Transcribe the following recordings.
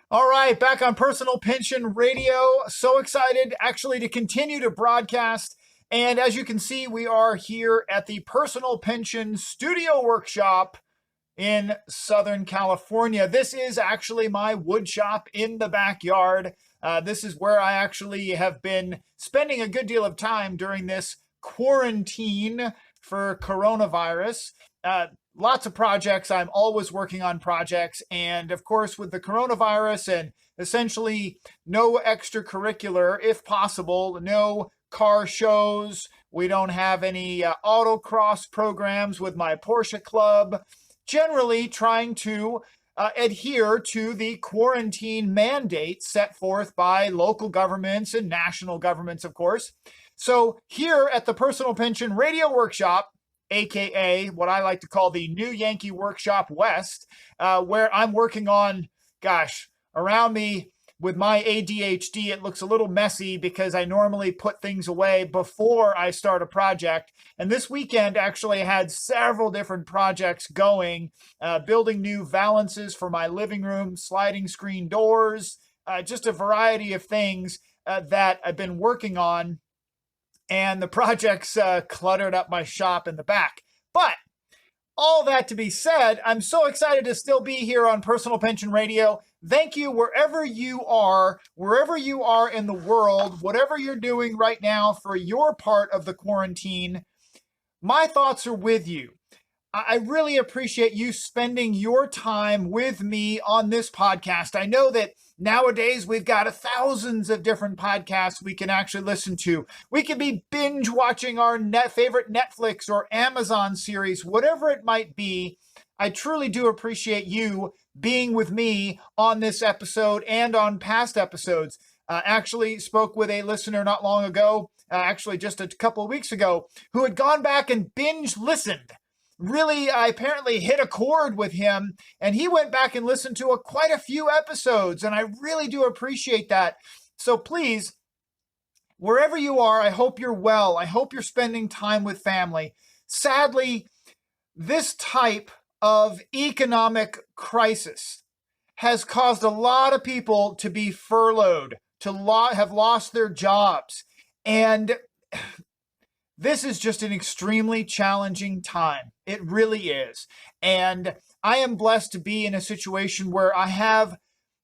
All right, back on Personal Pension Radio. So excited actually to continue to broadcast. And as you can see, we are here at the Personal Pension Studio Workshop in Southern California. This is actually my wood shop in the backyard. This is where I actually have been spending a good deal of time during this quarantine for coronavirus. Lots of projects. I'm always working on projects. And of course, with the coronavirus and essentially no extracurricular, if possible, no car shows. We don't have any autocross programs with my Porsche club. Generally trying to adhere to the quarantine mandates set forth by local governments and national governments, of course. So here at the Personal Pension Radio Workshop, AKA what I like to call the New Yankee Workshop West, where I'm working on, around me with my ADHD, it looks a little messy because I normally put things away before I start a project. And this weekend actually had several different projects going, building new valances for my living room, sliding screen doors, just a variety of things that I've been working on. And the projects cluttered up my shop in the back. But all that to be said, I'm so excited to still be here on Personal Pension Radio. Thank you wherever you are in the world, whatever you're doing right now for your part of the quarantine. My thoughts are with you. I really appreciate you spending your time with me on this podcast. I know that nowadays we've got thousands of different podcasts we can actually listen to. We could be binge watching our favorite Netflix or Amazon series, whatever it might be. I truly do appreciate you being with me on this episode and on past episodes. Actually spoke with a listener not long ago, actually just a couple of weeks ago, who had gone back and binge listened. Really, I apparently hit a chord with him, and he went back and listened to quite a few episodes, and I really do appreciate that. So please, wherever you are, I hope you're well. I hope you're spending time with family. Sadly, this type of economic crisis has caused a lot of people to be furloughed, to have lost their jobs, and this is just an extremely challenging time. It really is. And I am blessed to be in a situation where I have,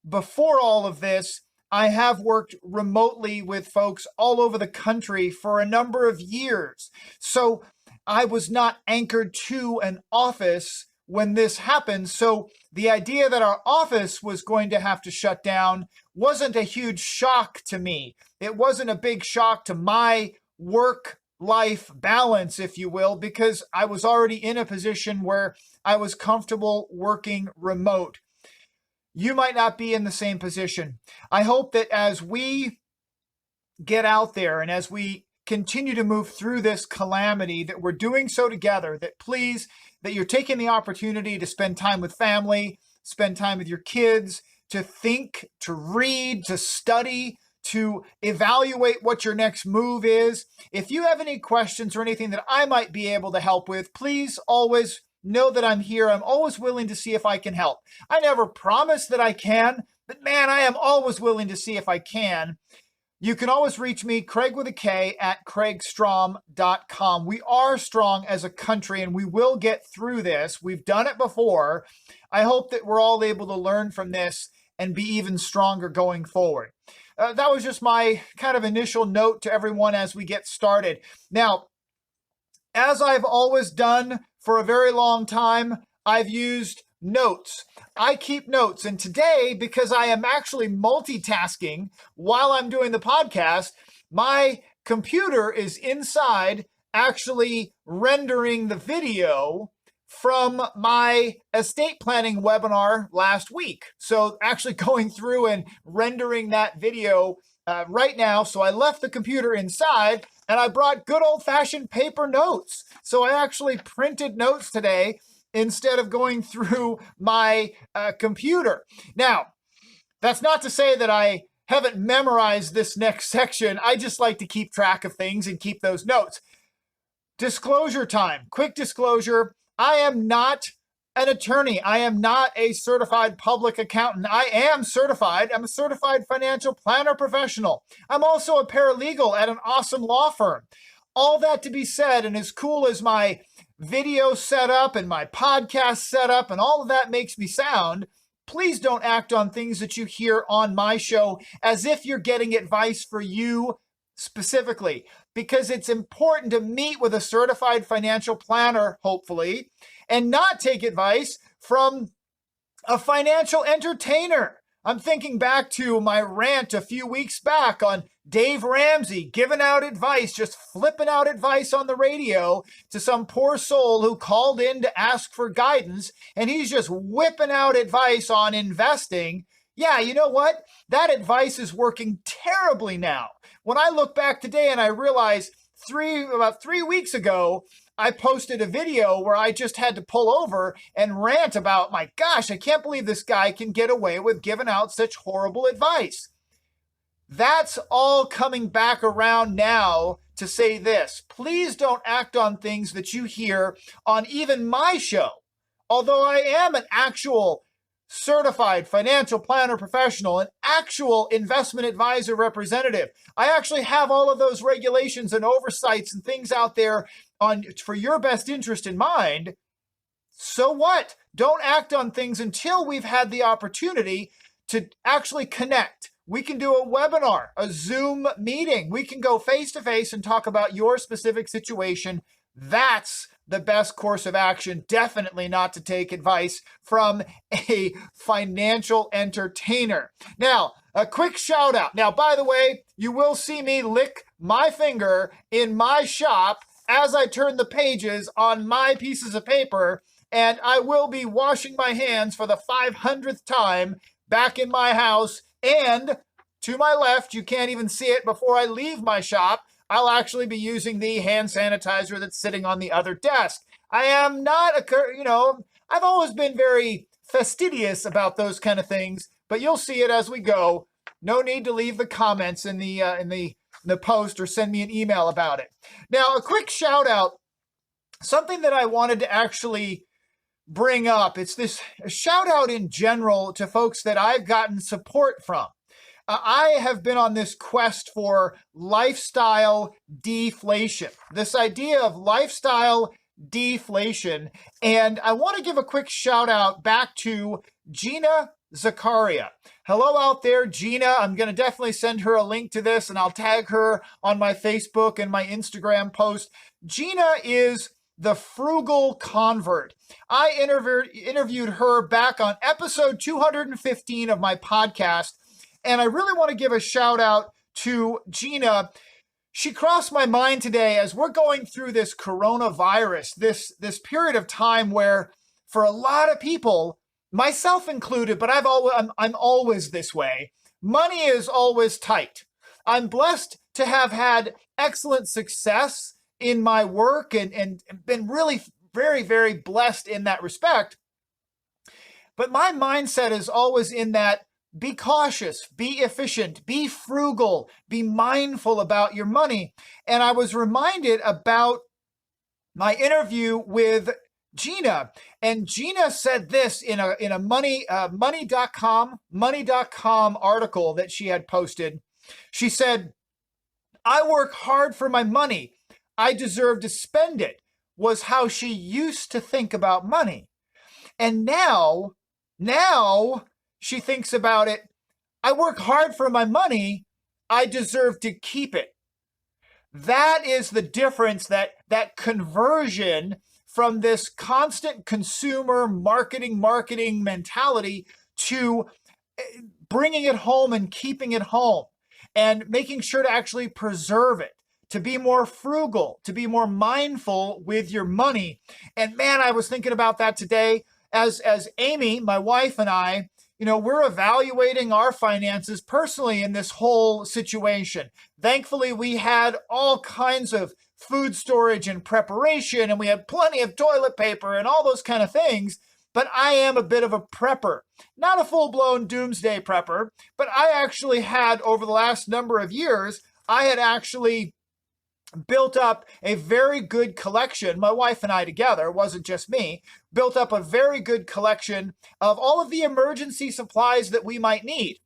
before all of this, I have worked remotely with folks all over the country for a number of years. So I was not anchored to an office when this happened. So the idea that our office was going to have to shut down wasn't a huge shock to me. It wasn't a big shock to my work-life balance, if you will, because I was already in a position where I was comfortable working remote. You might not be in the same position. I hope that as we get out there and as we continue to move through this calamity, that we're doing so together, that you're taking the opportunity to spend time with family, spend time with your kids, to think, to read, to study, to evaluate what your next move is. If you have any questions or anything that I might be able to help with, please always know that I'm here. I'm always willing to see if I can help. I never promise that I can, but man, I am always willing to see if I can. You can always reach me, Kraig with a K, at kraigstrom.com. We are strong as a country and we will get through this. We've done it before. I hope that we're all able to learn from this and be even stronger going forward. That was just my kind of initial note to everyone as we get started. Now, as I've always done for a very long time, I've used notes. I keep notes. And today, because I am actually multitasking while I'm doing the podcast, my computer is inside actually rendering the video from my estate planning webinar last week. So actually going through and rendering that video right now. So I left the computer inside and I brought good old-fashioned paper notes. So I actually printed notes today instead of going through my computer. Now, that's not to say that I haven't memorized this next section. I just like to keep track of things and keep those notes. Disclosure time. Quick disclosure. I am not an attorney. I am not a certified public accountant. I am certified. I'm a certified financial planner professional. I'm also a paralegal at an awesome law firm. All that to be said, and as cool as my video setup and my podcast setup and all of that makes me sound, please don't act on things that you hear on my show as if you're getting advice for you specifically, because it's important to meet with a certified financial planner, hopefully, and not take advice from a financial entertainer. I'm thinking back to my rant a few weeks back on Dave Ramsey giving out advice, just flipping out advice on the radio to some poor soul who called in to ask for guidance, and he's just whipping out advice on investing. Yeah, you know what? That advice is working terribly now. When I look back today and I realize about 3 weeks ago, I posted a video where I just had to pull over and rant about, my gosh, I can't believe this guy can get away with giving out such horrible advice. That's all coming back around now to say this. Please don't act on things that you hear on even my show. Although I am an actual certified financial planner professional, an actual investment advisor representative, I actually have all of those regulations and oversights and things out there for your best interest in mind. So what? Don't act on things until we've had the opportunity to actually connect. We can do a webinar, a Zoom meeting. We can go face-to-face and talk about your specific situation. That's the best course of action. Definitely not to take advice from a financial entertainer. Now, a quick shout out. Now, by the way, you will see me lick my finger in my shop as I turn the pages on my pieces of paper, and I will be washing my hands for the 500th time back in my house. And to my left, you can't even see it, before I leave my shop, I'll actually be using the hand sanitizer that's sitting on the other desk. I am not I've always been very fastidious about those kind of things, but you'll see it as we go. No need to leave the comments in the post or send me an email about it. Now, a quick shout out, something that I wanted to actually bring up. It's this shout out in general to folks that I've gotten support from. I have been on this quest for lifestyle deflation, this idea of lifestyle deflation. And I want to give a quick shout out back to Gina Zakaria. Hello out there, Gina. I'm going to definitely send her a link to this, and I'll tag her on my Facebook and my Instagram post. Gina is the frugal convert. I interviewed her back on episode 215 of my podcast, and I really want to give a shout out to Gina. She crossed my mind today as we're going through this coronavirus, this period of time where, for a lot of people, myself included, but I'm always this way, money is always tight. I'm blessed to have had excellent success in my work and been really very, very blessed in that respect. But my mindset is always in that: be cautious, be efficient, be frugal, be mindful about your money. And I was reminded about my interview with Gina, and Gina said this in a money.com article that she had posted. She said, "I work hard for my money. I deserve to spend it," was how she used to think about money. And now she thinks about it: I work hard for my money. I deserve to keep it. That is the difference, that conversion from this constant consumer marketing mentality to bringing it home and keeping it home and making sure to actually preserve it, to be more frugal, to be more mindful with your money. And man, I was thinking about that today as Amy, my wife, and I, we're evaluating our finances personally in this whole situation. Thankfully, we had all kinds of food storage and preparation, and we had plenty of toilet paper and all those kind of things. But I am a bit of a prepper, not a full-blown doomsday prepper, but I actually had, over the last number of years, I had actually built up a very good collection. My wife and I together, it wasn't just me, built up a very good collection of all of the emergency supplies that we might need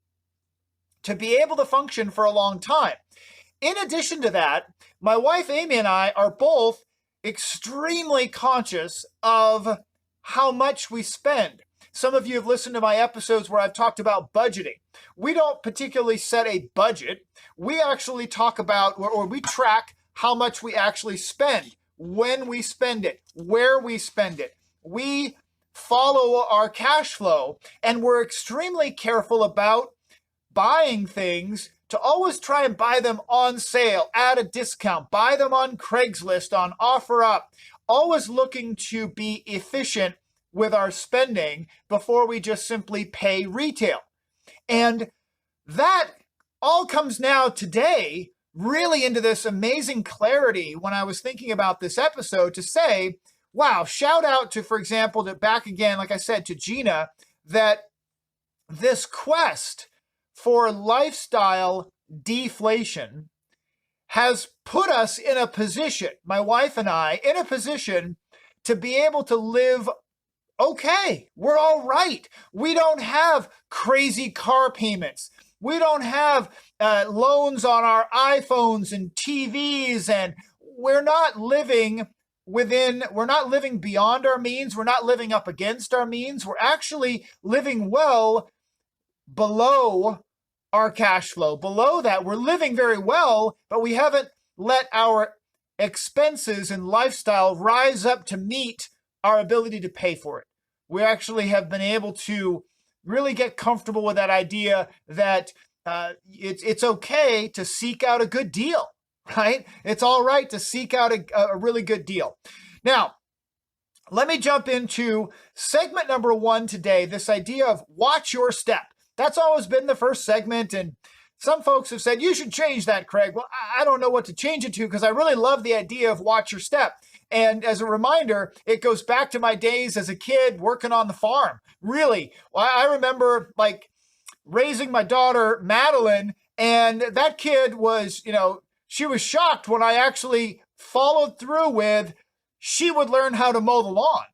to be able to function for a long time. In addition to that, my wife Amy and I are both extremely conscious of how much we spend. Some of you have listened to my episodes where I've talked about budgeting. We don't particularly set a budget. We actually talk about, or we track how much we actually spend, when we spend it, where we spend it. We follow our cash flow, and we're extremely careful about buying things to always try and buy them on sale, at a discount, buy them on Craigslist, on OfferUp, always looking to be efficient with our spending before we just simply pay retail. And that all comes now today really into this amazing clarity when I was thinking about this episode to say, wow, shout out to, for example, to back again, like I said, to Gina, that this quest for lifestyle deflation has put us in a position, my wife and I, in a position to be able to live okay. We're all right. We don't have crazy car payments. We don't have loans on our iPhones and TVs, and we're not living beyond our means. We're not living up against our means. We're actually living well below our cash flow. Below that, we're living very well, but we haven't let our expenses and lifestyle rise up to meet our ability to pay for it. We actually have been able to really get comfortable with that idea that it's okay to seek out a good deal, right? It's all right to seek out a really good deal. Now, let me jump into segment number 1 today, this idea of watch your step. That's always been the first segment, and some folks have said, you should change that, Kraig. Well, I don't know what to change it to because I really love the idea of watch your step. And as a reminder, it goes back to my days as a kid working on the farm. Really, I remember like raising my daughter, Madeline, and that kid was, she was shocked when I actually followed through with, she would learn how to mow the lawn.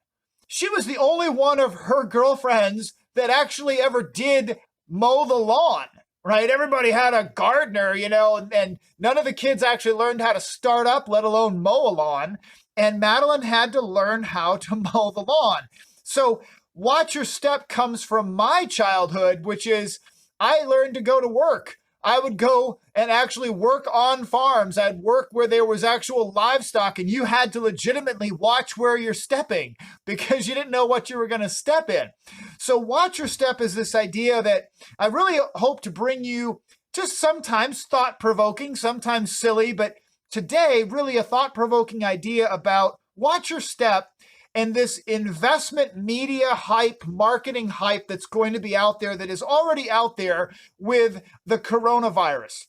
She was the only one of her girlfriends that actually ever did mow the lawn, right? Everybody had a gardener, and none of the kids actually learned how to start up, let alone mow a lawn. And Madeline had to learn how to mow the lawn. So watch your step comes from my childhood, which is I learned to go to work. I would go and actually work on farms. I'd work where there was actual livestock, and you had to legitimately watch where you're stepping because you didn't know what you were going to step in. So watch your step is this idea that I really hope to bring you, just sometimes thought-provoking, sometimes silly, but today really a thought-provoking idea about watch your step and this investment media hype, marketing hype that's going to be out there, that is already out there with the coronavirus.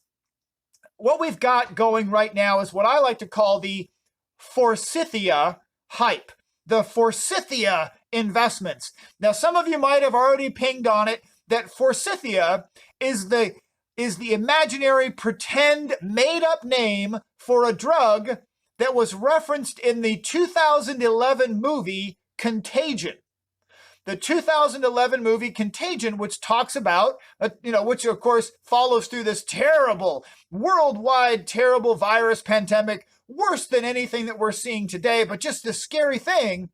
What we've got going right now is what I like to call the forsythia hype, the forsythia investments. Now, some of you might have already pinged on it that forsythia is the imaginary pretend made-up name for a drug that was referenced in the 2011 movie Contagion. The 2011 movie Contagion, which talks about, which of course follows through this terrible, worldwide terrible virus pandemic, worse than anything that we're seeing today, but just this scary thing.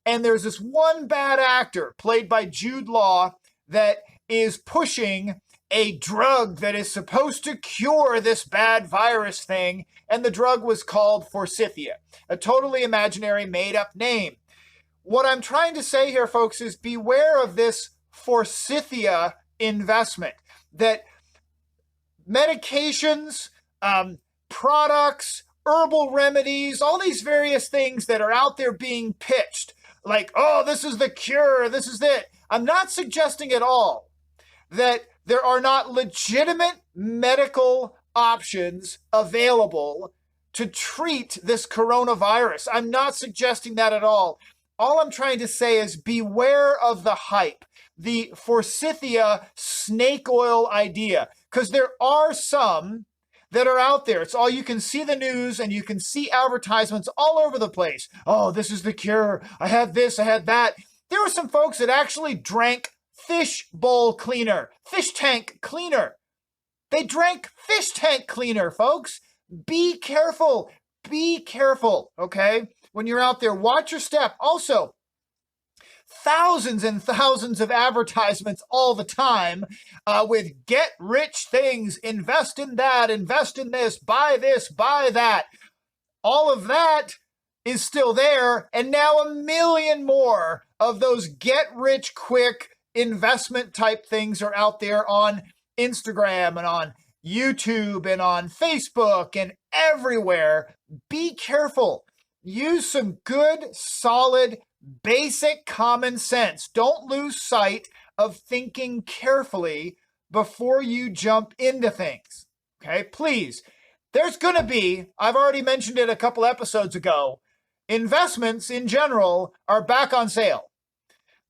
And there's this one bad actor played by Jude Law that is pushing a drug that is supposed to cure this bad virus thing, and the drug was called forsythia, a totally imaginary made-up name. What I'm trying to say here, folks, is beware of this forsythia investment, that medications, products, herbal remedies, all these various things that are out there being pitched, like, oh, this is the cure, this is it. I'm not suggesting at all that there are not legitimate medical options available to treat this coronavirus. I'm not suggesting that at all. All I'm trying to say is beware of the hype, the forsythia snake oil idea, because there are some that are out there. It's all, you can see the news and you can see advertisements all over the place. Oh, this is the cure. I had this, I had that. There were some folks that actually drank fish bowl cleaner, fish tank cleaner. They drank fish tank cleaner, folks. Be careful. Be careful, okay? When you're out there, watch your step. Also, thousands and thousands of advertisements all the time with get rich things, invest in that, invest in this, buy that. All of that is still there. And now a million more of those get rich quick investment type things are out there on Instagram and on YouTube and on Facebook and everywhere. Be careful. Use some good, solid, basic common sense. Don't lose sight of thinking carefully before you jump into things. Okay, please. There's going to be, I've already mentioned it a couple episodes ago, investments in general are back on sale.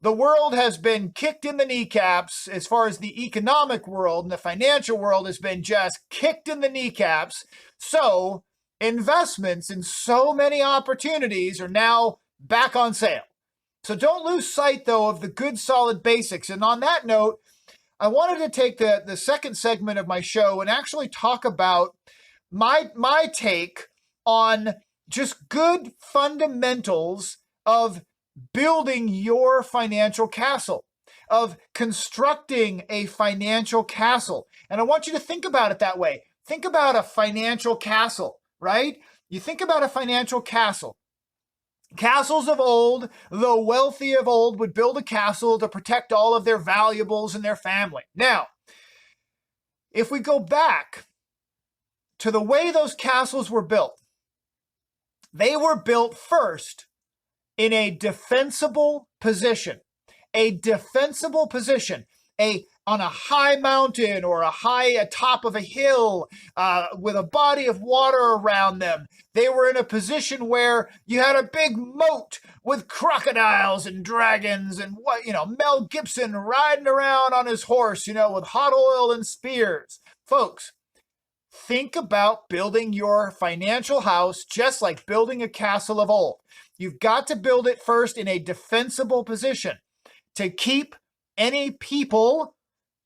The world has been kicked in the kneecaps as far as the economic world, and the financial world has been just kicked in the kneecaps. So investments in so many opportunities are now back on sale. So don't lose sight, though, of the good, solid basics. And on that note, I wanted to take the second segment of my show and actually talk about my take on just good fundamentals of building your financial castle, of constructing a financial castle. And I want you to think about it that way. Think about a financial castle, right? You think about a financial castle. Castles of old, the wealthy of old would build a castle to protect all of their valuables and their family. Now, if we go back to the way those castles were built, they were built first in a defensible position, on a high mountain or a high atop of a hill with a body of water around them. They were in a position where you had a big moat with crocodiles and dragons and Mel Gibson riding around on his horse, with hot oil and spears. Folks, think about building your financial house just like building a castle of old. You've got to build it first in a defensible position to keep any people,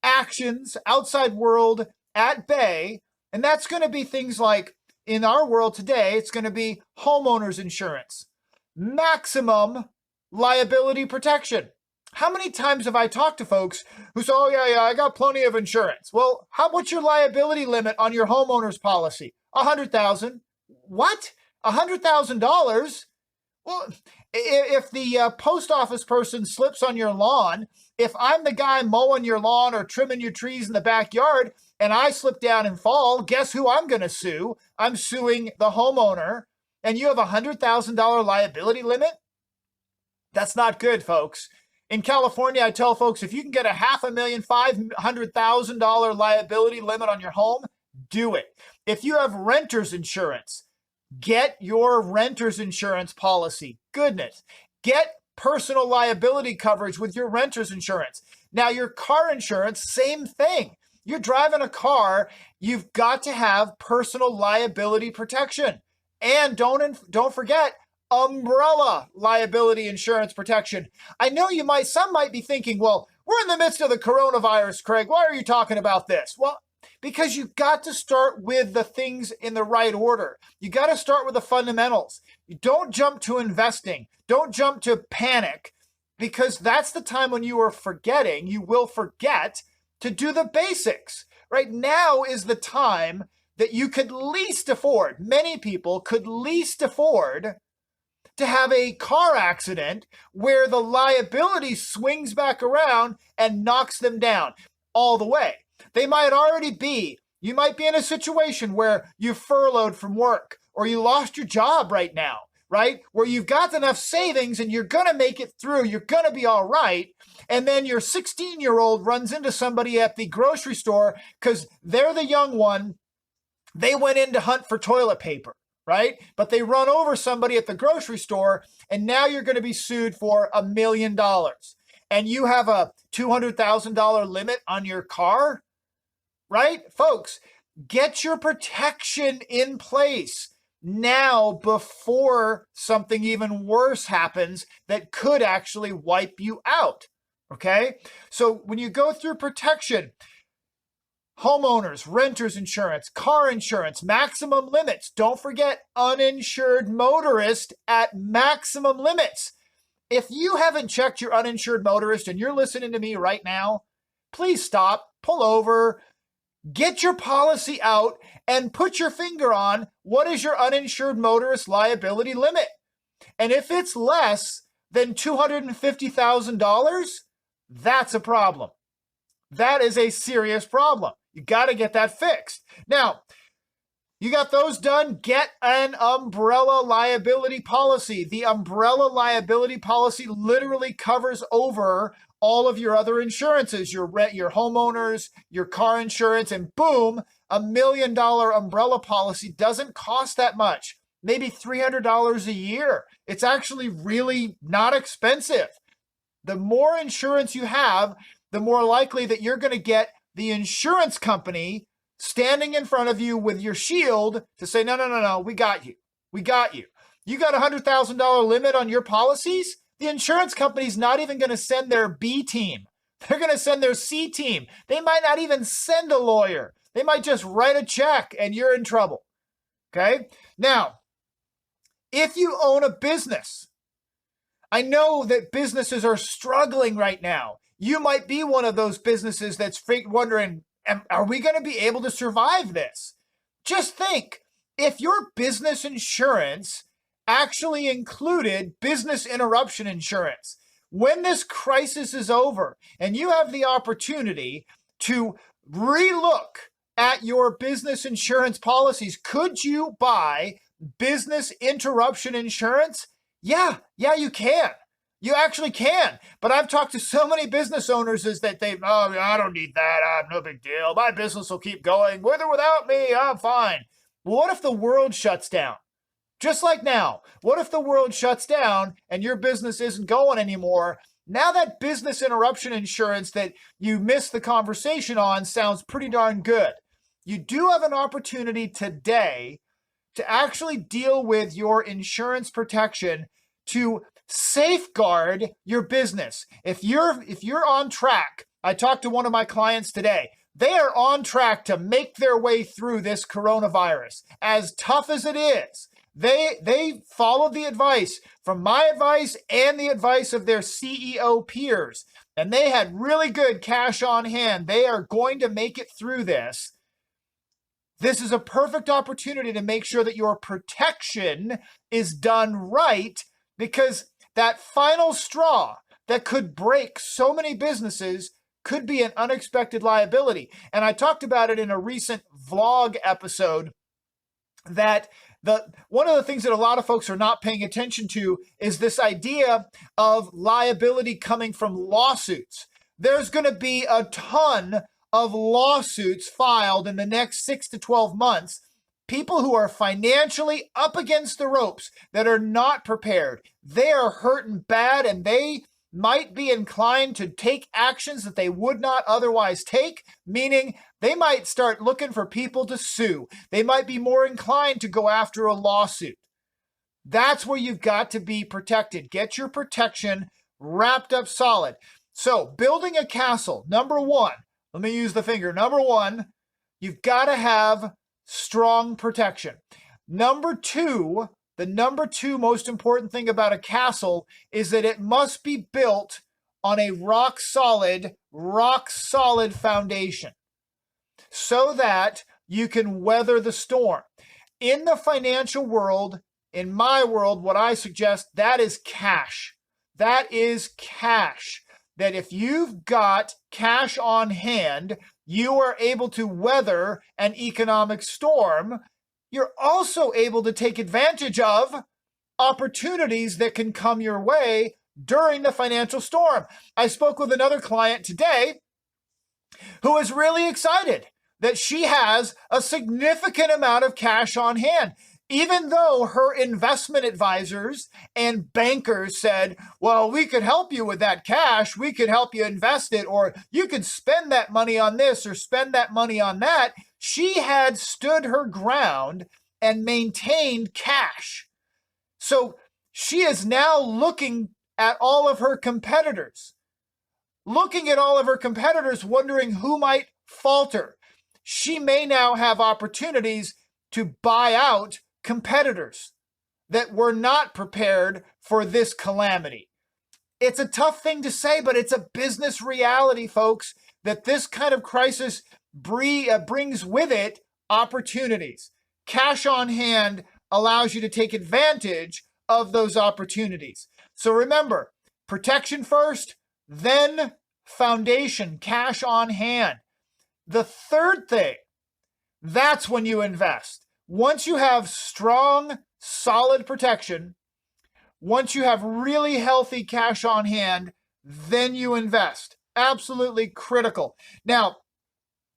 actions, outside world at bay. And that's going to be things like, in our world today, it's going to be homeowners insurance, maximum liability protection. How many times have I talked to folks who say, oh, yeah, I got plenty of insurance. Well, what's your liability limit on your homeowner's policy? $100,000. What? $100,000? Well, if the post office person slips on your lawn, if I'm the guy mowing your lawn or trimming your trees in the backyard and I slip down and fall, guess who I'm going to sue? I'm suing the homeowner, and you have a $100,000 liability limit? That's not good, folks. In California, I tell folks, if you can get a $500,000, $500,000 liability limit on your home, do it. If you have renter's insurance, get your renter's insurance policy. Goodness. Get personal liability coverage with your renter's insurance. Now, your car insurance, same thing. You're driving a car, you've got to have personal liability protection. And don't forget umbrella liability insurance protection. I know some might be thinking, well, we're in the midst of the coronavirus, Kraig. Why are you talking about this? Well, because you've got to start with the things in the right order. You got to start with the fundamentals. You don't jump to investing. Don't jump to panic, because that's the time when you will forget to do the basics. Right now is the time that you could least afford, many people could least afford to have a car accident where the liability swings back around and knocks them down all the way. You might be in a situation where you're furloughed from work or you lost your job right now, right? Where you've got enough savings and you're going to make it through. You're going to be all right. And then your 16-year-old runs into somebody at the grocery store because they're the young one. They went in to hunt for toilet paper, right? But they run over somebody at the grocery store, and now you're going to be sued for $1 million. And you have a $200,000 limit on your car, right? Folks, Get your protection in place now before something even worse happens that could actually wipe you out. Okay? So when you go through protection, homeowners, renters insurance, car insurance, maximum limits. Don't forget uninsured motorist at maximum limits. If you haven't checked your uninsured motorist and you're listening to me right now, please stop, pull over, get your policy out and put your finger on what is your uninsured motorist liability limit. And if it's less than $250,000, that's a problem. That is a serious problem. You got to get that fixed. Now, you got those done, get an umbrella liability policy. The umbrella liability policy literally covers over all of your other insurances, your rent, your homeowners, your car insurance, and boom, $1 million umbrella policy doesn't cost that much, maybe $300 a year. It's actually really not expensive. The more insurance you have, the more likely that you're going to get the insurance company standing in front of you with your shield to say, no, we got you. We got you. You got a $100,000 limit on your policies? The insurance company's not even going to send their B team. They're going to send their C team. They might not even send a lawyer. They might just write a check and you're in trouble. Okay? Now, if you own a business, I know that businesses are struggling right now. You might be one of those businesses that's wondering, are we going to be able to survive this? Just think, if your business insurance actually included business interruption insurance, when this crisis is over and you have the opportunity to relook at your business insurance policies, could you buy business interruption insurance? Yeah, you can. You actually can. But I've talked to so many business owners is that I don't need that. I'm no big deal. My business will keep going. With or without me, I'm fine. Well, what if the world shuts down? Just like now. What if the world shuts down and your business isn't going anymore? Now that business interruption insurance that you missed the conversation on sounds pretty darn good. You do have an opportunity today to actually deal with your insurance protection to safeguard your business. If you're on track, I talked to one of my clients today. They are on track to make their way through this coronavirus. As tough as it is, they followed the advice from my advice and the advice of their CEO peers, and they had really good cash on hand. They are going to make it through this. This is a perfect opportunity to make sure that your protection is done right, because that final straw that could break so many businesses could be an unexpected liability. And I talked about it in a recent vlog episode that one of the things that a lot of folks are not paying attention to is this idea of liability coming from lawsuits. There's going to be a ton of lawsuits filed in the next 6 to 12 months. People who are financially up against the ropes, that are not prepared, they are hurting bad, and they might be inclined to take actions that they would not otherwise take, meaning they might start looking for people to sue. They might be more inclined to go after a lawsuit. That's where you've got to be protected. Get your protection wrapped up solid. So building a castle, number one, let me use the finger. Number one, you've got to have strong protection. Number two, the number two most important thing about a castle is that it must be built on a rock solid foundation so that you can weather the storm. In the financial world, in my world, what I suggest, that is cash. That is cash. That if you've got cash on hand, you are able to weather an economic storm. You're also able to take advantage of opportunities that can come your way during the financial storm. I spoke with another client today who is really excited that she has a significant amount of cash on hand. Even though her investment advisors and bankers said, well, we could help you with that cash, we could help you invest it, or you could spend that money on this or spend that money on that, she had stood her ground and maintained cash. So she is now looking at all of her competitors, wondering who might falter. She may now have opportunities to buy out competitors that were not prepared for this calamity. It's a tough thing to say, but it's a business reality, folks, that this kind of crisis brings with it opportunities. Cash on hand allows you to take advantage of those opportunities. So remember, protection first, then foundation, cash on hand. The third thing, that's when you invest. Once you have strong, solid protection, once you have really healthy cash on hand, then you invest. Absolutely critical. Now,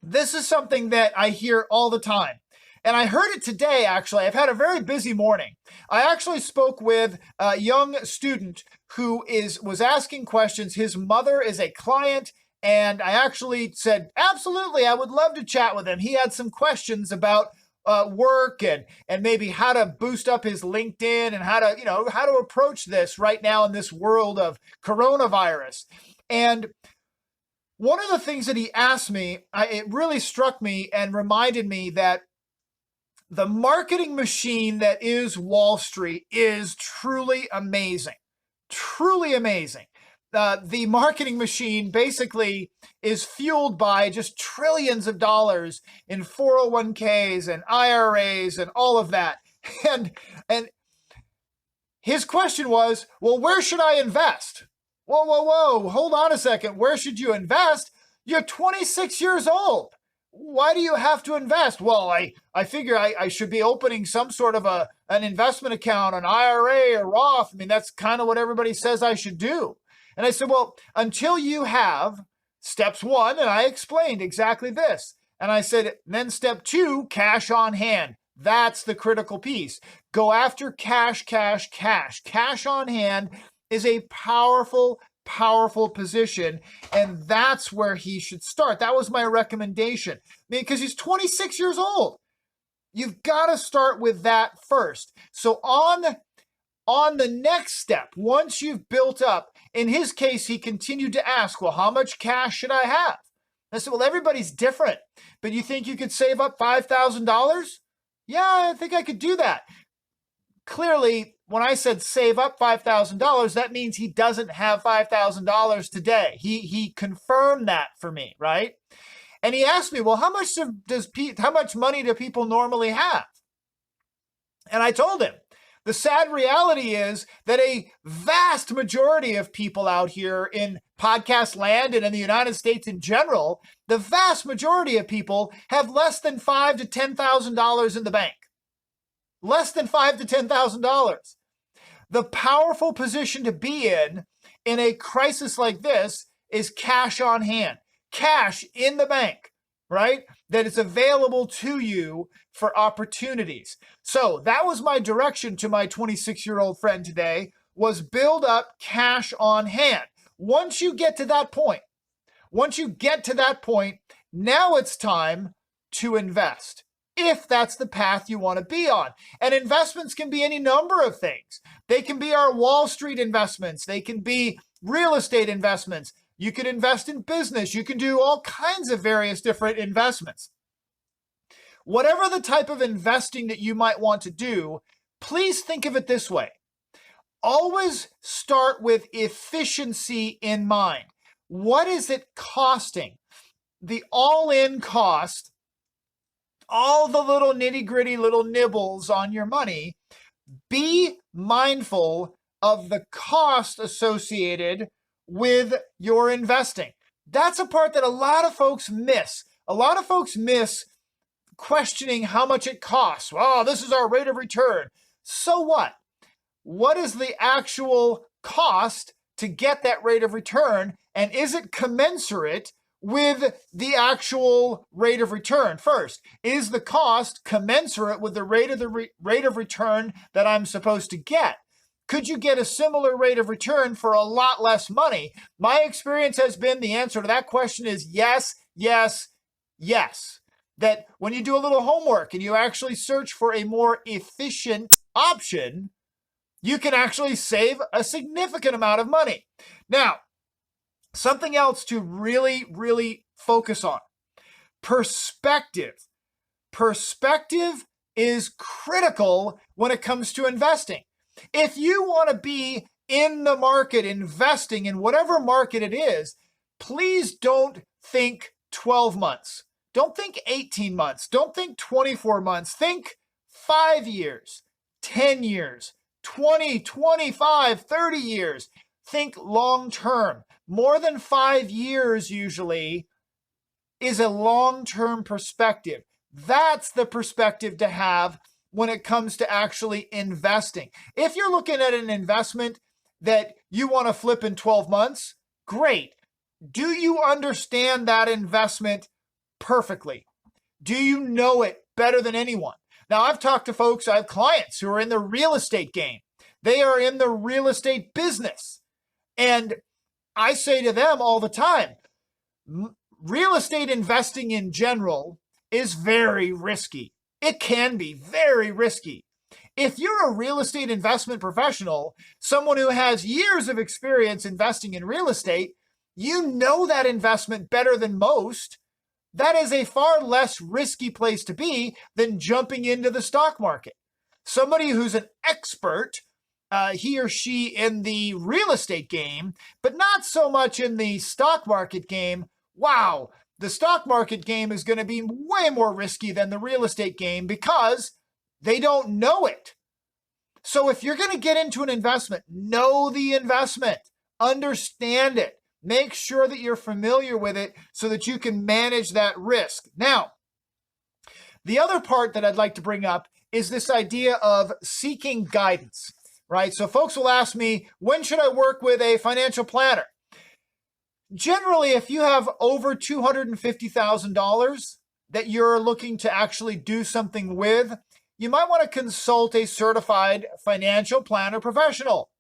this is something that I hear all the time. And I heard it today, actually. I've had a very busy morning. I actually spoke with a young student who was asking questions. His mother is a client, and I actually said, absolutely, I would love to chat with him. He had some questions about work and maybe how to boost up his LinkedIn and how to approach this right now in this world of coronavirus. And one of the things that he asked me, it really struck me and reminded me that the marketing machine that is Wall Street is truly amazing. Truly amazing. The marketing machine basically is fueled by just trillions of dollars in 401ks and IRAs and all of that. And his question was, well, where should I invest? Whoa, hold on a second. Where should you invest? You're 26 years old. Why do you have to invest? Well, I figure I should be opening some sort of an investment account, an IRA or Roth. I mean, that's kind of what everybody says I should do. And I said, well, until you have steps 1, and I explained exactly this. And I said, then step 2, cash on hand. That's the critical piece. Go after cash. Cash on hand is a powerful position, and that's where he should start. That was my recommendation. I mean, because he's 26 years old. You've got to start with that first. So on the next step, once you've built up, in his case, he continued to ask, well, how much cash should I have? I said, well, everybody's different, but you think you could save up $5,000? Yeah, I think I could do that. Clearly, when I said save up $5,000, that means he doesn't have $5,000 today. He confirmed that for me, right? And he asked me, well, how much money do people normally have? And I told him, the sad reality is that a vast majority of people out here in podcast land and in the United States in general, the vast majority of people have less than $5,000 to $10,000 in the bank. Less than $5,000 to $10,000. The powerful position to be in a crisis like this is cash on hand, cash in the bank, right? That is available to you for opportunities. So that was my direction to my 26-year-old friend today, was build up cash on hand. Once you get to that point, now it's time to invest, if that's the path you want to be on. And investments can be any number of things. They can be our Wall Street investments. They can be real estate investments. You can invest in business. You can do all kinds of various different investments. Whatever the type of investing that you might want to do, please think of it this way. Always start with efficiency in mind. What is it costing? The all-in cost, all the little nitty-gritty little nibbles on your money. Be mindful of the cost associated with your investing. That's a part that a lot of folks miss. A lot of folks miss questioning how much it costs. Well, this is our rate of return. So what? What is the actual cost to get that rate of return? And is it commensurate with the actual rate of return? First, is the cost commensurate with the rate of return that I'm supposed to get? Could you get a similar rate of return for a lot less money? My experience has been the answer to that question is yes, yes, yes. that when you do a little homework and you actually search for a more efficient option, you can actually save a significant amount of money. Now, something else to really, really focus on: perspective. Perspective is critical when it comes to investing. If you want to be in the market investing in whatever market it is, please don't think 12 months. Don't think 18 months. Don't think 24 months. Think 5 years, 10 years, 20, 25, 30 years. Think long term. More than 5 years usually is a long-term perspective. That's the perspective to have when it comes to actually investing. If you're looking at an investment that you want to flip in 12 months, great. Do you understand that investment perfectly? Do you know it better than anyone? Now, I've talked to folks, I have clients who are in the real estate game. They are in the real estate business. And I say to them all the time, real estate investing in general is very risky. It can be very risky. If you're a real estate investment professional, someone who has years of experience investing in real estate, you know that investment better than most. That is a far less risky place to be than jumping into the stock market. Somebody who's an expert, he or she in the real estate game, but not so much in the stock market game, wow, the stock market game is going to be way more risky than the real estate game because they don't know it. So if you're going to get into an investment, know the investment, understand it, make sure that you're familiar with it so that you can manage that risk. Now, the other part that I'd like to bring up is this idea of seeking guidance, right? So folks will ask me, when should I work with a financial planner? Generally, if you have over $250,000 that you're looking to actually do something with, you might want to consult a certified financial planner professional.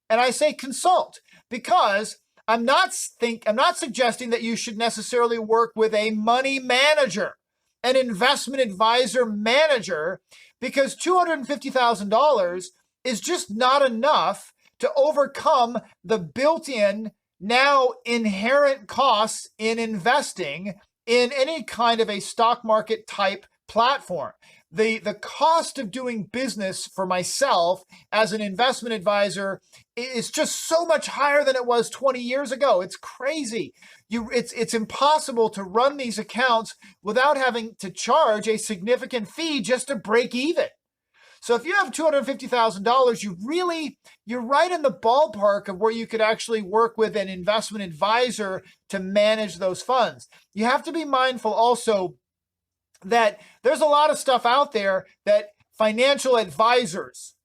And I say consult because I'm not suggesting that you should necessarily work with a money manager, an investment advisor manager, because $250,000 is just not enough to overcome the built-in, now inherent costs in investing in any kind of a stock market type platform. The cost of doing business for myself as an investment advisor is just so much higher than it was 20 years ago. It's crazy. It's impossible to run these accounts without having to charge a significant fee just to break even. So if you have $250,000, you're right in the ballpark of where you could actually work with an investment advisor to manage those funds. You have to be mindful also that there's a lot of stuff out there that financial advisors,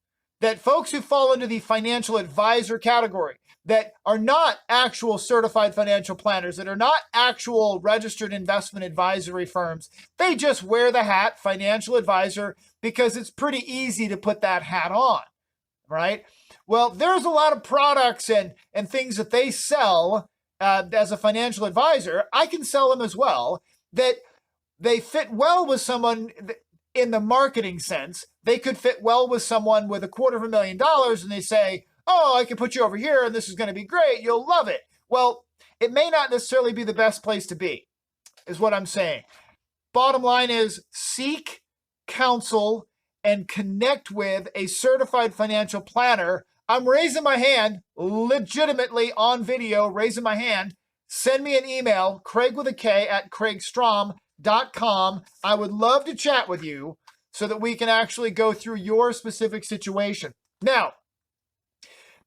that folks who fall into the financial advisor category, that are not actual certified financial planners, that are not actual registered investment advisory firms. They just wear the hat financial advisor because it's pretty easy to put that hat on, right? Well, there's a lot of products and things that they sell as a financial advisor. I can sell them as well, that they fit well with someone in the marketing sense. They could fit well with someone with $250,000 and they say, oh, I can put you over here and this is going to be great. You'll love it. Well, it may not necessarily be the best place to be, is what I'm saying. Bottom line is seek counsel and connect with a certified financial planner. I'm raising my hand, legitimately on video, raising my hand. Send me an email, Kraig with a K at kraigstrom.com. I would love to chat with you so that we can actually go through your specific situation. Now,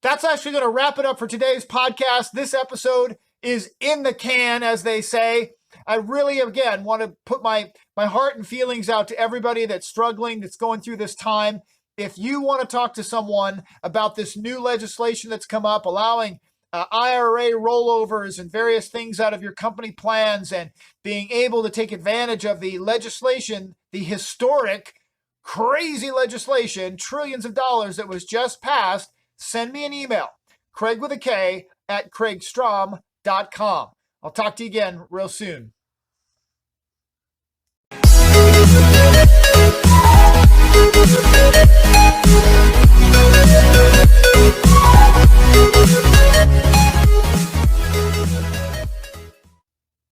that's actually going to wrap it up for today's podcast. This episode is in the can, as they say. I really, again, want to put my heart and feelings out to everybody that's struggling, that's going through this time. If you want to talk to someone about this new legislation that's come up, allowing IRA rollovers and various things out of your company plans and being able to take advantage of the legislation, the historic, crazy legislation, trillions of dollars that was just passed, send me an email, Kraig with a K at kraigstrom.com. I'll talk to you again real soon.